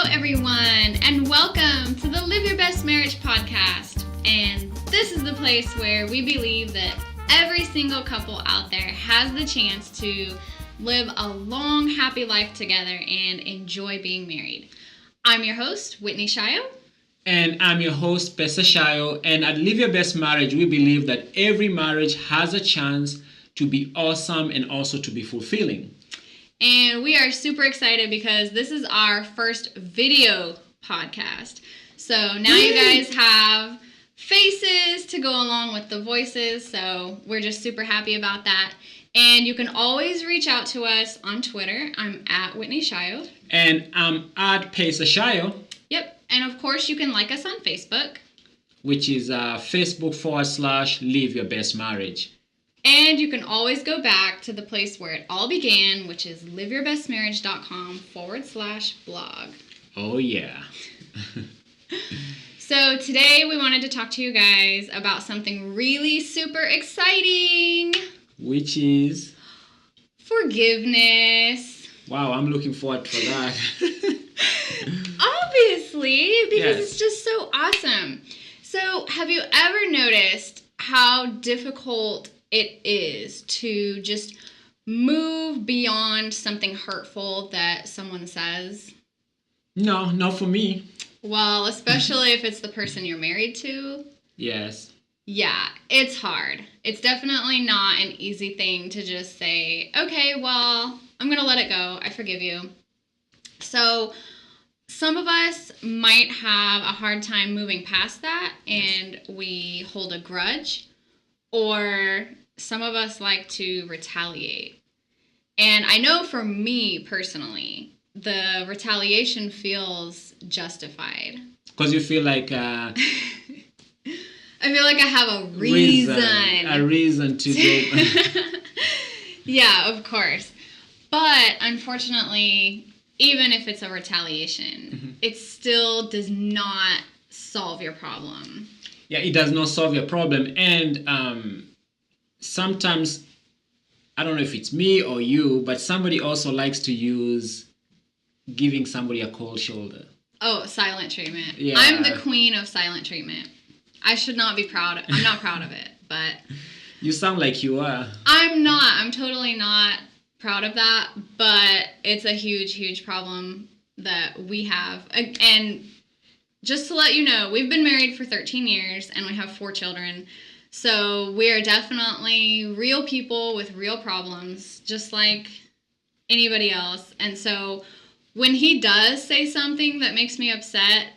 everyone, and welcome to the Live Your Best Marriage podcast. And this is the place where we believe that every single couple out there has the chance to live a long, happy life together and enjoy being married. I'm your host, Whitney Shayo. And I'm your host, Pesa Shayo. And at Live Your Best Marriage, we believe that every marriage has a chance to be awesome and also to be fulfilling. And we are super excited because this is our first video podcast. So now you guys have faces to go along with the voices. So we're just super happy about that. And you can always reach out to us on Twitter. I'm at Whitney Shayo. And I'm at Pesa Shayo. Yep. And of course, you can like us on Facebook. Which is Facebook.com/Live Your Best Marriage. And you can always go back to the place where it all began, which is liveyourbestmarriage.com/blog. Oh, yeah. So today we wanted to talk to you guys about something really super exciting. Which is? Forgiveness. Wow, I'm looking forward for that. Obviously, because Yes. It's just so awesome. So have you ever noticed how difficult it is to just move beyond something hurtful that someone says? No, not for me. Well, especially if it's the person you're married to. Yes. Yeah, it's hard. It's definitely not an easy thing to just say, okay, well, I'm going to let it go. I forgive you. So some of us might have a hard time moving past that and we hold a grudge. Or some of us like to retaliate. And I know for me personally, the retaliation feels justified. Because you feel like... I feel like I have a reason. A reason to go... Yeah, of course. But unfortunately, even if it's a retaliation, it still does not solve your problem. Yeah, it does not solve your problem. And sometimes, I don't know if it's me or you, but somebody also likes to use giving somebody a cold shoulder. Oh, silent treatment. Yeah. I'm the queen of silent treatment. I should not be proud. I'm not proud of it, but... You sound like you are. I'm not. I'm totally not proud of that, but it's a huge, huge problem that we have. And just to let you know, we've been married for 13 years and we have 4 children. So we are definitely real people with real problems, just like anybody else. And so when he does say something that makes me upset,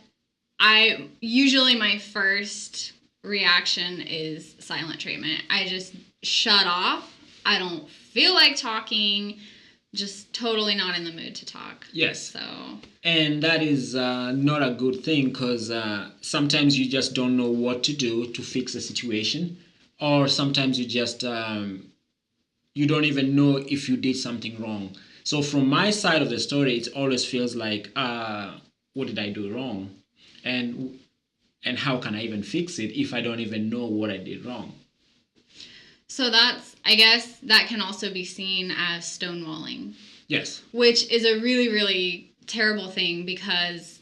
usually my first reaction is silent treatment. I just shut off. I don't feel like talking. Just totally not in the mood to talk. Yes. So. And that is not a good thing because sometimes you just don't know what to do to fix a situation. Or sometimes you just, you don't even know if you did something wrong. So from my side of the story, it always feels like, what did I do wrong? And how can I even fix it if I don't even know what I did wrong? So I guess that can also be seen as stonewalling. Yes. Which is a really, really terrible thing because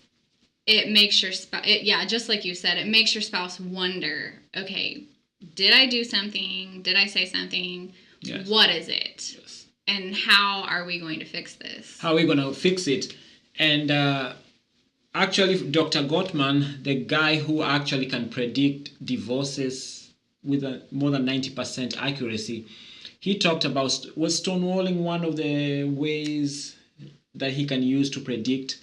it makes your spouse, just like you said, it makes your spouse wonder, okay, did I do something? Did I say something? Yes. What is it? Yes. And how are we going to fix this? How are we going to fix it? And actually, Dr. Gottman, the guy who actually can predict divorces with more than 90% accuracy, he talked about, was stonewalling one of the ways that he can use to predict?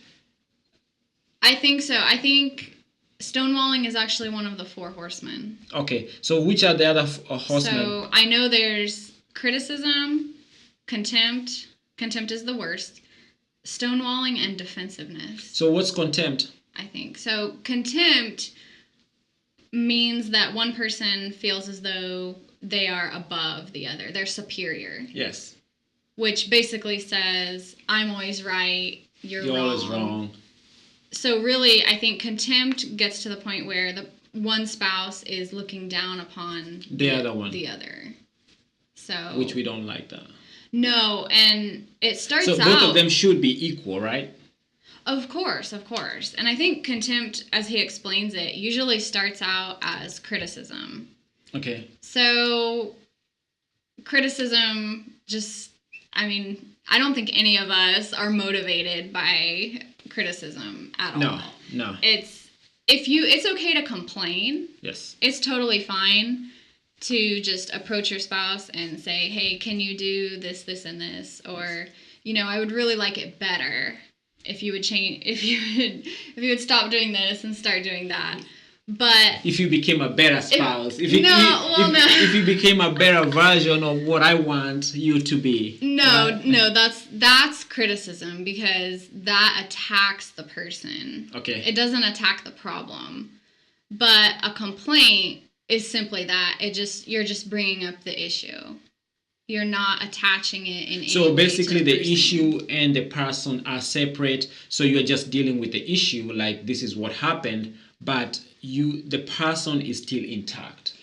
I think so. I think stonewalling is actually one of the 4 horsemen. Okay, so which are the other horsemen? So I know there's criticism, contempt. Contempt is the worst. Stonewalling and defensiveness. So what's contempt? I think. So contempt means that one person feels as though they are above the other. They're superior. Yes. Which basically says, I'm always right, you're wrong. You're always wrong. So really, I think contempt gets to the point where the one spouse is looking down upon the other one. The other. So. Which we don't like that. No, and it starts out... out... So both of them should be equal, right? Of course, of course. And I think contempt, as he explains it, usually starts out as criticism. Okay. So, criticism just, I mean, I don't think any of us are motivated by criticism at all. No. It's okay to complain. Yes. It's totally fine to just approach your spouse and say, hey, can you do this, this, and this? Or, I would really like it better if you would change, if you would stop doing this and start doing that. But if you became a better spouse, if you became a better version of what I want you to be. No, that's criticism, because that attacks the person. Okay. It doesn't attack the problem. But a complaint is simply that. You're just bringing up the issue. You're not attaching it in any So way basically to the person. issue and the person are separate. So you're just dealing with the issue, like this is what happened, but the person is still intact.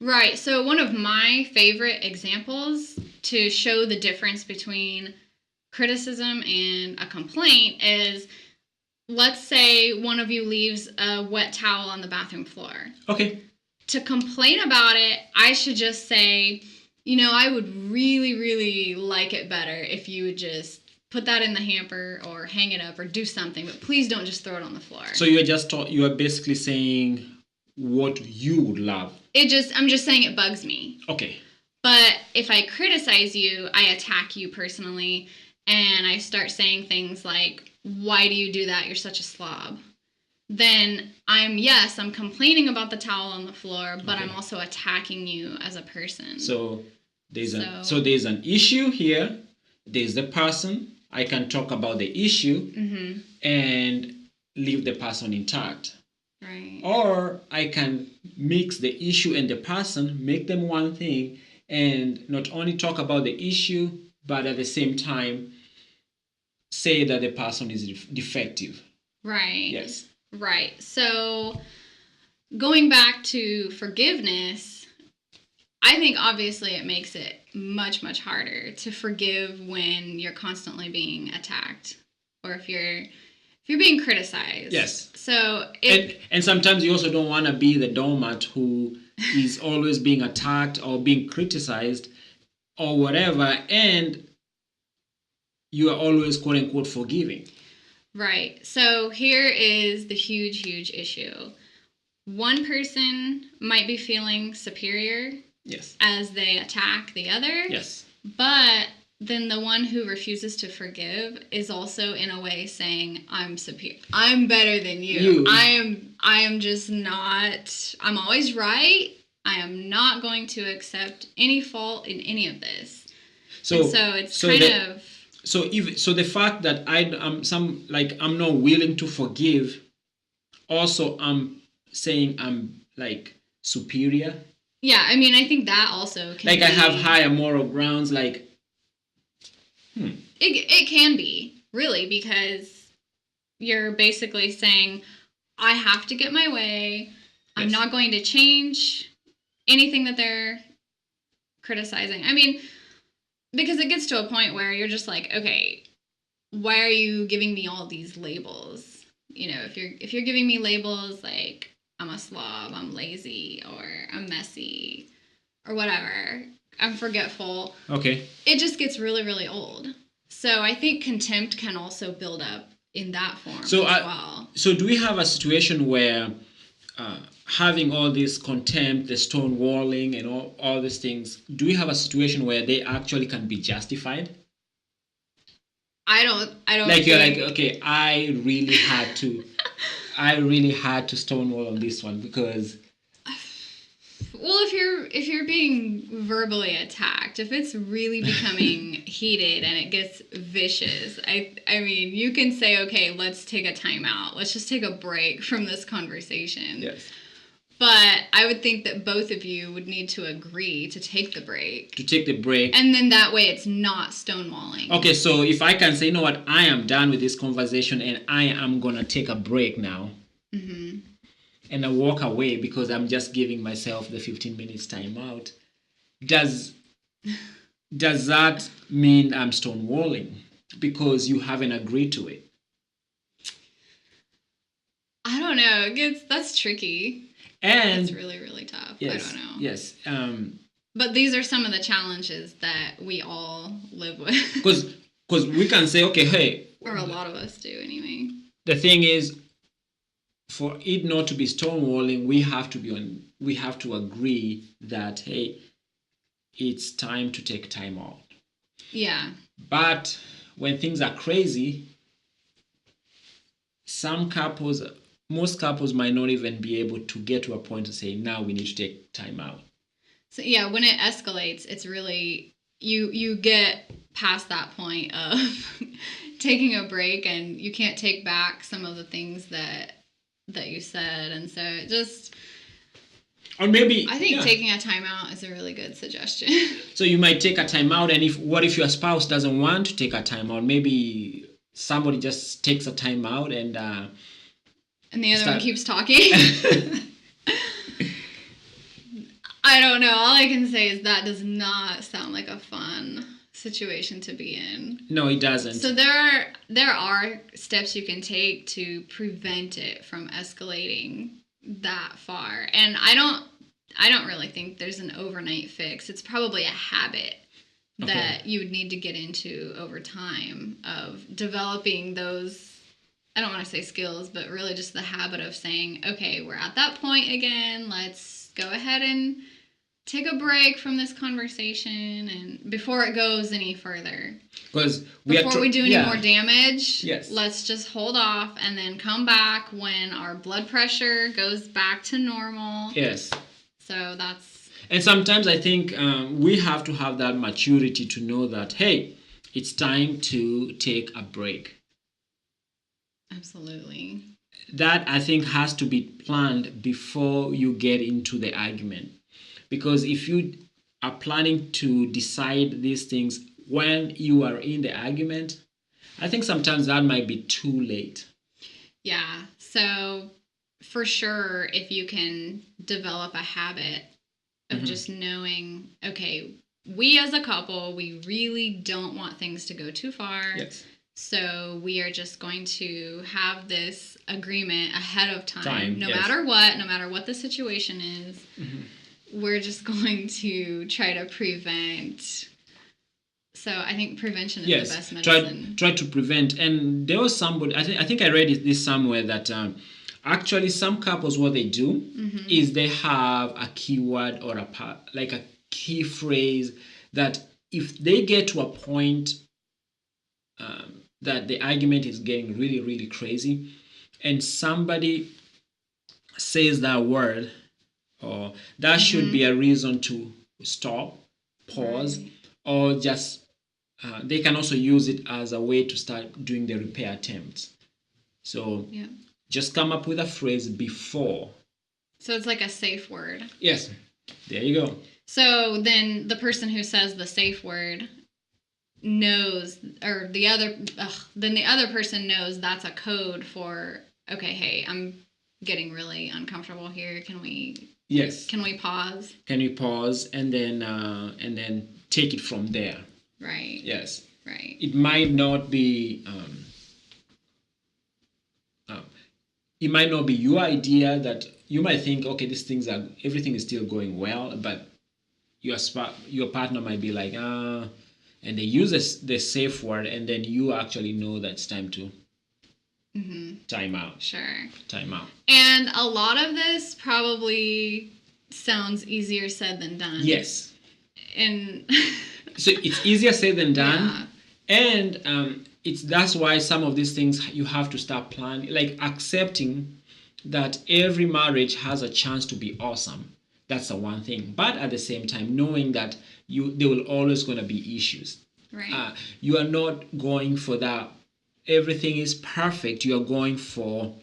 Right. So one of my favorite examples to show the difference between criticism and a complaint is, let's say one of you leaves a wet towel on the bathroom floor. Okay. To complain about it, I should just say, I would really, really like it better if you would just put that in the hamper or hang it up or do something, but please don't just throw it on the floor. So you are basically saying what you would love. I'm just saying it bugs me. Okay. But if I criticize you, I attack you personally, and I start saying things like, why do you do that? You're such a slob. Then I'm complaining about the towel on the floor, but I'm also attacking you as a person. So there's an issue here. There's the person. I can talk about the issue and leave the person intact. Right. Or I can mix the issue and the person, make them one thing, and not only talk about the issue, but at the same time say that the person is defective. Right. Yes. Right. So going back to forgiveness, I think obviously it makes it much, much harder to forgive when you're constantly being attacked, or if you're being criticized. Yes. So and sometimes you also don't want to be the doormat who is always being attacked or being criticized or whatever, and you are always quote unquote forgiving. Right. So here is the huge, huge issue. One person might be feeling superior. Yes. As they attack the other. Yes. But then the one who refuses to forgive is also in a way saying, I'm superior. I'm better than you. I am just not, I'm always right. I am not going to accept any fault in any of this. So the fact that I'm not willing to forgive, also I'm saying I'm like superior. Yeah, I mean, I think that also can I have higher moral grounds, It can be, really, because you're basically saying, I have to get my way. Yes. I'm not going to change anything that they're criticizing. I mean, because it gets to a point where you're just like, okay, why are you giving me all these labels? If you're giving me labels like I'm a slob, I'm lazy, or I'm messy, or whatever, I'm forgetful. Okay. It just gets really, really old. So I think contempt can also build up in that form as well. So do we have a situation where having all this contempt, the stonewalling, and all these things, do we have a situation where they actually can be justified? I don't you're like, okay, I really had to stonewall on this one because, well, if you're being verbally attacked, if it's really becoming heated and it gets vicious, I mean, you can say, okay, let's take a timeout. Let's just take a break from this conversation. Yes. But I would think that both of you would need to agree to take the break. And then that way it's not stonewalling. Okay, so if I can say, you know what, I am done with this conversation and I am going to take a break now. Mm-hmm. And I walk away because I'm just giving myself the 15 minutes time out. Does that mean I'm stonewalling? Because you haven't agreed to it. don't know. That's tricky. And it's really, really tough. yes, I don't know. Yes. But these are some of the challenges that we all live with. Because we can say, okay, hey. Or a lot of us do anyway. The thing is, for it not to be stonewalling, we have to agree that, hey, it's time to take time out. Yeah. But when things are crazy, most couples might not even be able to get to a point to say, now we need to take time out. So yeah, when it escalates, it's really you get past that point of taking a break, and you can't take back some of the things that you said, and so it just. Or maybe I think taking a time out is a really good suggestion. So you might take a time out, and what if your spouse doesn't want to take a time out? Maybe somebody just takes a time out and the other one keeps talking. I don't know. All I can say is that does not sound like a fun situation to be in. No, it doesn't. So there are steps you can take to prevent it from escalating that far. And I don't really think there's an overnight fix. It's probably a habit that you would need to get into over time of developing those, I don't want to say skills, but really just the habit of saying, okay, we're at that point again. Let's go ahead and take a break from this conversation, and before it goes any further. Before we do any more damage, let's just hold off and then come back when our blood pressure goes back to normal. Yes. So that's... And sometimes I think we have to have that maturity to know that, hey, it's time to take a break. Absolutely. That, I think, has to be planned before you get into the argument. Because if you are planning to decide these things when you are in the argument, I think sometimes that might be too late. Yeah. So for sure, if you can develop a habit of just knowing, okay, we as a couple, we really don't want things to go too far. Yes. So we are just going to have this agreement ahead of time no matter what the situation is. We're just going to try to prevent. So I think prevention is the best medicine. Try to prevent. And there was somebody, I think I read this somewhere, that actually some couples, what they do is they have a keyword or a key phrase that if they get to a point that the argument is getting really, really crazy, and somebody says that word, or that should be a reason to stop, pause, or just they can also use it as a way to start doing the repair attempts. So just come up with a phrase before. So it's like a safe word. Yes, there you go. So then the person who says the safe word knows, or the other person knows that's a code for, okay, hey, I'm getting really uncomfortable here. Can we pause? Can we pause and then take it from there? Right. Yes. Right. It might not be your idea. That you might think, okay, everything is still going well, but your partner might be like, and they use the safe word, and then you actually know that it's time to time out. Sure. Time out. And a lot of this probably sounds easier said than done. Yes. And so it's easier said than done. Yeah. And that's why some of these things you have to start planning, like accepting that every marriage has a chance to be awesome. That's the one thing. But at the same time, knowing that there will always going to be issues. Right. You are not going for that. Everything is perfect. You are going for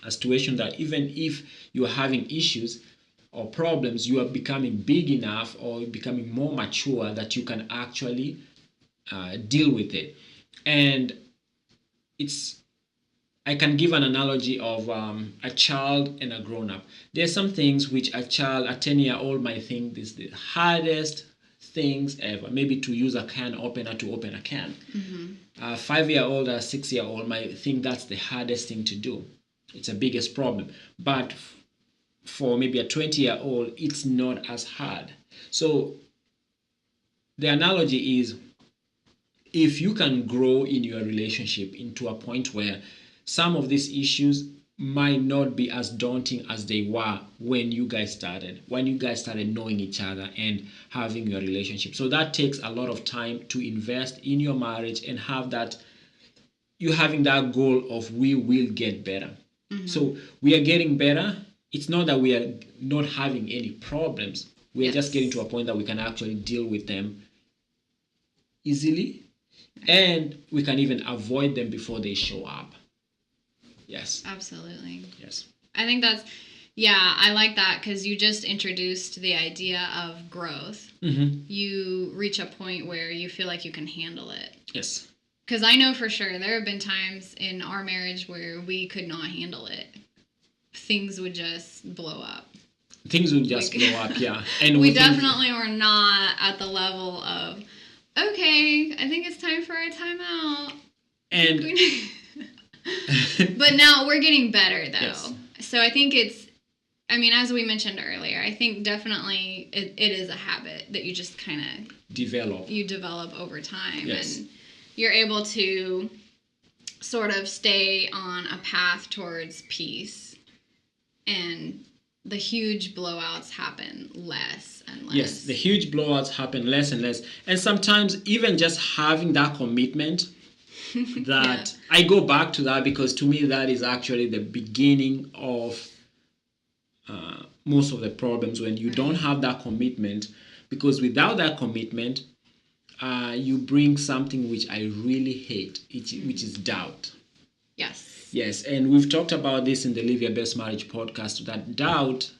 a situation that even if you are having issues or problems, you are becoming big enough or becoming more mature that you can actually deal with it. And I can give an analogy of a child and a grown-up. There are some things which a 10-year-old might think is the hardest things ever. Maybe to use a can opener to open a can. A 5-year-old or 6-year-old might think that's the hardest thing to do. It's a biggest problem. But for maybe a 20-year-old, it's not as hard. So the analogy is, if you can grow in your relationship into a point where some of these issues might not be as daunting as they were when you guys started, knowing each other and having your relationship. So that takes a lot of time to invest in your marriage and have that, you having that goal of we will get better. So we are getting better. It's not that we are not having any problems. We are just getting to a point that we can actually deal with them easily, and we can even avoid them before they show up. Yes. Absolutely. Yes. I think that's, yeah, I like that because you just introduced the idea of growth. You reach a point where you feel like you can handle it. Yes. Because I know for sure there have been times in our marriage where we could not handle it. Things would just blow up. Things would just blow up, yeah. And we definitely were not at the level of, okay, I think it's time for a timeout. And but now we're getting better, though. Yes. So I think it's, I mean, as we mentioned earlier, I think definitely it is a habit that you just kind of develop over time. Yes. And you're able to sort of stay on a path towards peace, and the huge blowouts happen less and less. Yes, the huge blowouts happen less and less. And sometimes even just having that commitment that I go back to that, because to me that is actually the beginning of most of the problems, when you don't have that commitment. Because without that commitment, you bring something which I really hate, which is doubt. Yes, and we've talked about this in the Live Your Best Marriage podcast, that doubt,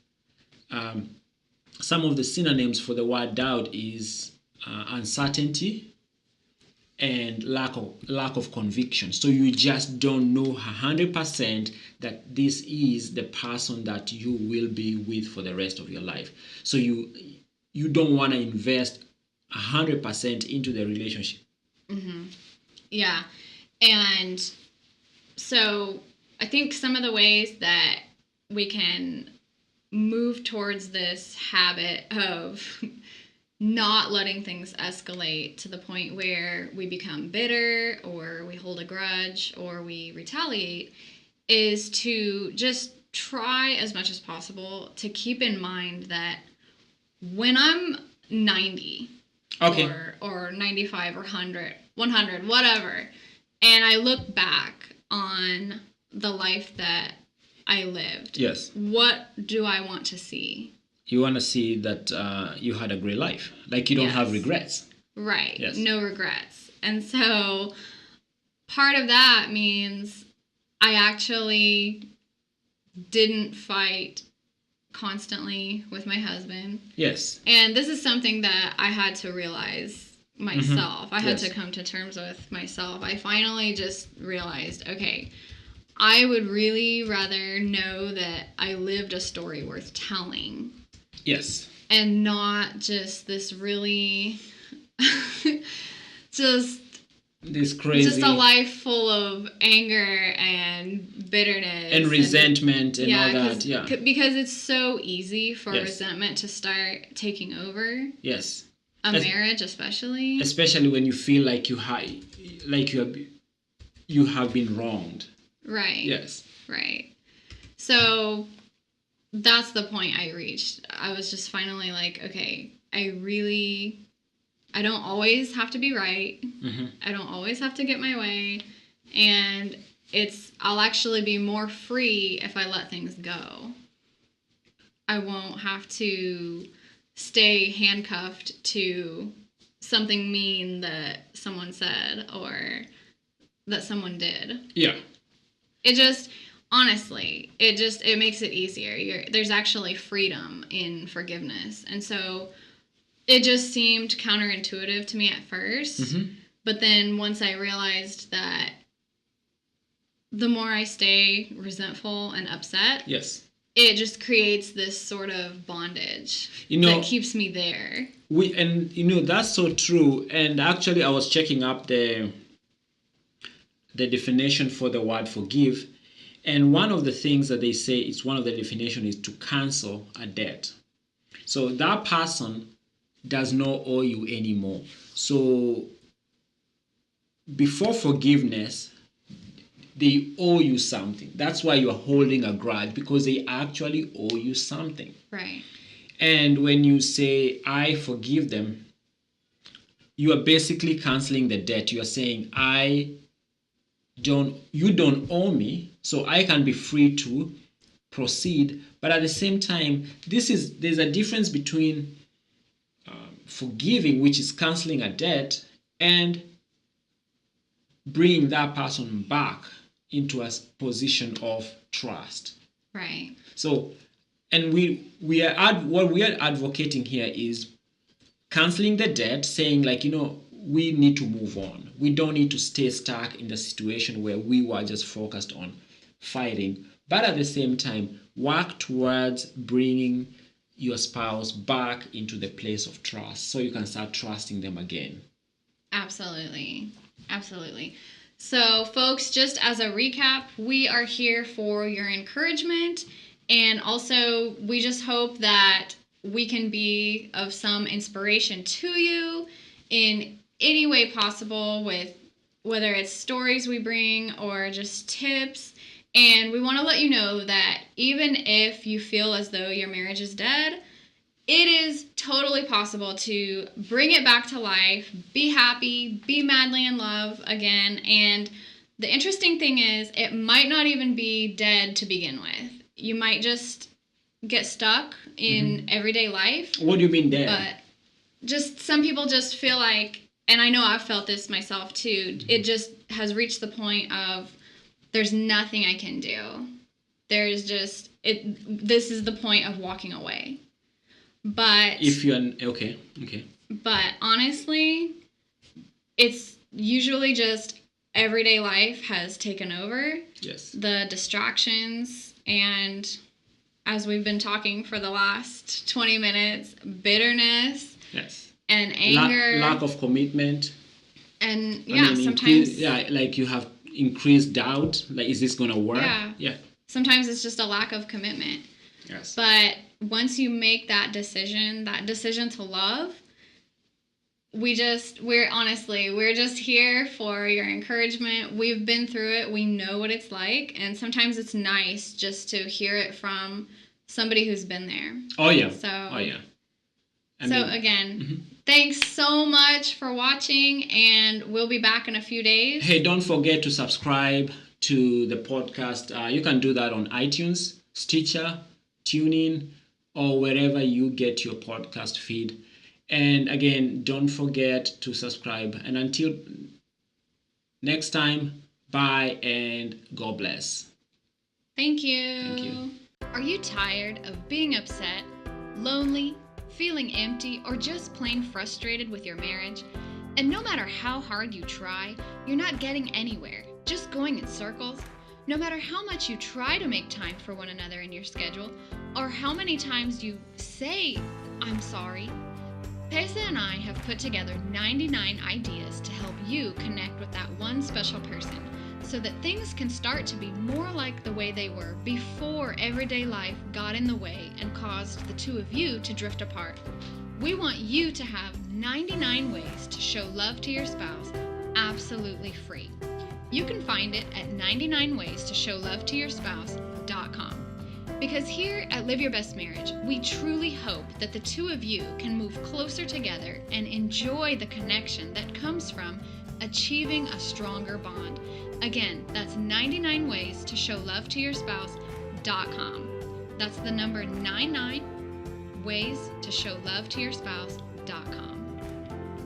some of the synonyms for the word doubt is uncertainty and lack of conviction. So you just don't know 100% that this is the person that you will be with for the rest of your life. So you don't want to invest 100% into the relationship. Yeah, and so I think some of the ways that we can move towards this habit of not letting things escalate to the point where we become bitter or we hold a grudge or we retaliate is to just try as much as possible to keep in mind that when I'm 90 or 95 or 100, whatever, and I look back on the life that I lived. Yes. What do I want to see? You want to see that you had a great life. Like you don't have regrets. Right. Yes. No regrets. And so part of that means I actually didn't fight constantly with my husband. Yes. And this is something that I had to realize myself. I had to come to terms with myself. I finally just realized, okay, I would really rather know that I lived a story worth telling. Yes. And not just this really just a life full of anger and bitterness and resentment and all that. Yeah. Because it's so easy for resentment to start taking over. Yes. Marriage, especially when you feel like you have been wronged. Right. Yes. Right. So that's the point I reached. I was just finally like, okay, I don't always have to be right. I don't always have to get my way. And I'll actually be more free if I let things go. I won't have to stay handcuffed to something mean that someone said or that someone did. Yeah. It just, honestly, it makes it easier. There's actually freedom in forgiveness. And so it just seemed counterintuitive to me at first. But then once I realized that the more I stay resentful and upset, it just creates this sort of bondage that keeps me there. That's so true. And actually, I was checking up the definition for the word forgive, And one of the things that they say, it's one of the definition, is to cancel a debt. So that person does not owe you anymore. So before forgiveness, they owe you something. That's why you're holding a grudge, because they actually owe you something. Right. And when you say, I forgive them, you are basically canceling the debt. You are saying, you don't owe me, so I can be free to proceed. But at the same time, there's a difference between forgiving, which is canceling a debt, and bringing that person back into a position of trust. Right. So, and what we are advocating here is canceling the debt, saying like, we need to move on. We don't need to stay stuck in the situation where we were just focused on fighting. But at the same time, work towards bringing your spouse back into the place of trust so you can start trusting them again. Absolutely. Absolutely. So, folks, just as a recap, we are here for your encouragement. And also, we just hope that we can be of some inspiration to you in any way possible, with whether it's stories we bring or just tips. And we want to let you know that even if you feel as though your marriage is dead, it is totally possible to bring it back to life, be happy, be madly in love again. And the interesting thing is, it might not even be dead to begin with. You might just get stuck in everyday life. What do you mean dead? But just some people just feel like, and I know I've felt this myself too, it just has reached the point of there's nothing I can do. There's just, this is the point of walking away. But if you're okay. But honestly, it's usually just everyday life has taken over. Yes. The distractions, and as we've been talking for the last 20 minutes, bitterness. Yes. And anger. Lack of commitment. And sometimes like you have increased doubt. Like, is this gonna work? Yeah. Sometimes it's just a lack of commitment. Yes. But once you make that decision to love, we're just here for your encouragement. We've been through it. We know what it's like. And sometimes it's nice just to hear it from somebody who's been there. Oh, yeah. Again, thanks so much for watching, and we'll be back in a few days. Hey, don't forget to subscribe to the podcast. You can do that on iTunes, Stitcher, TuneIn, or wherever you get your podcast feed. And again, don't forget to subscribe. And until next time, bye and God bless. Thank you. Thank you. Are you tired of being upset, lonely, feeling empty, or just plain frustrated with your marriage? And no matter how hard you try, you're not getting anywhere, just going in circles? No matter how much you try to make time for one another in your schedule, or how many times you say, I'm sorry, Pesa and I have put together 99 ideas to help you connect with that one special person, so that things can start to be more like the way they were before everyday life got in the way and caused the two of you to drift apart. We want you to have 99 ways to show love to your spouse, absolutely free. You can find it at 99waystoshowlovetoyourspouse.com. Because here at Live Your Best Marriage, we truly hope that the two of you can move closer together and enjoy the connection that comes from achieving a stronger bond. Again, that's 99waystoshowlovetoyourspouse.com. That's the number 99waystoshowlovetoyourspouse.com.